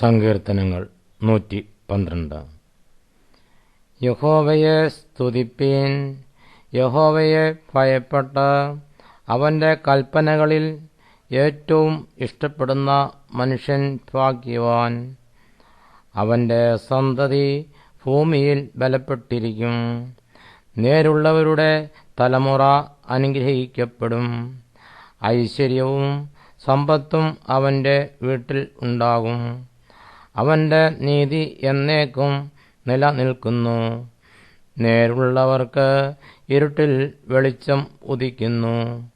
സങ്കീർത്തനങ്ങൾ 112. യഹോവയെ സ്തുതിപ്പീൻ. യഹോവയെ ഭയപ്പെട്ട് അവന്റെ കൽപ്പനകളിൽ ഏറ്റവും ഇഷ്ടപ്പെടുന്ന മനുഷ്യൻ ഭാഗ്യവാൻ. അവന്റെ സന്തതി ഭൂമിയിൽ ബലപ്പെട്ടിരിക്കും. നേരുള്ളവരുടെ തലമുറ അനുഗ്രഹിക്കപ്പെടും. ഐശ്വര്യവും സമ്പത്തും അവന്റെ വീട്ടിൽ ഉണ്ടാകും. അവന്റെ നീതി എന്നേക്കും നിലനിൽക്കുന്നു. നേരുള്ളവർക്ക് ഇരുട്ടിൽ വെളിച്ചം ഉദിക്കുന്നു.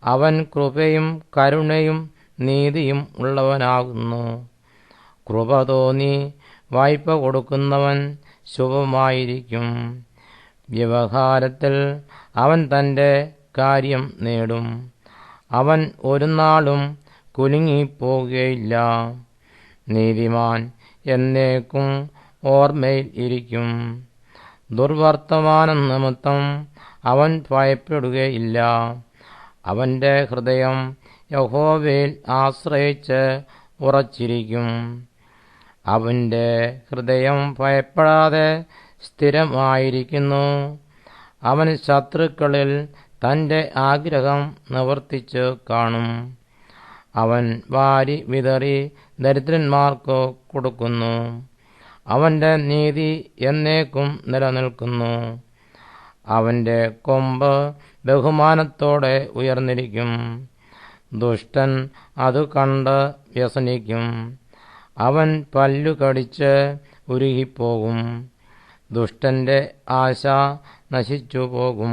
അവൻ കൃപയും കരുണയും നീതിയും ഉള്ളവനാകുന്നു. കൃപ തോന്നി വായ്പ കൊടുക്കുന്നവൻ ശുഭമായിരിക്കും. വ്യവഹാരത്തിൽ അവൻ തന്റെ കാര്യം നേടും. അവൻ ഒരു നാളും കുലുങ്ങിപ്പോകുകയില്ല. നീതിമാൻ എന്നേക്കും ഓർമ്മയിൽ ഇരിക്കും. ദുർവർത്തമാനം നിമിത്തം അവൻ ഭയപ്പെടുകയില്ല. അവന്റെ ഹൃദയം യഹോവയിൽ ആശ്രയിച്ച് ഉറച്ചിരിക്കും. അവന്റെ ഹൃദയം ഭയപ്പെടാതെ സ്ഥിരമായിരിക്കുന്നു. അവൻ ശത്രുക്കളിൽ തന്റെ ആഗ്രഹം നിവർത്തിച്ചു കാണും. അവൻ വാരി വിതറി ദരിദ്രന്മാർക്ക് കൊടുക്കുന്നു. അവന്റെ നീതി എന്നേക്കും നിലനിൽക്കുന്നു. അവന്റെ കൊമ്പ് ബഹുമാനത്തോടെ ഉയർന്നിരിക്കും. ദുഷ്ടൻ അതു കണ്ട് വ്യസനിക്കും. അവൻ പല്ലു കടിച്ച് ഉരുകിപ്പോകും. ദുഷ്ടന്റെ ആശ നശിച്ചുപോകും.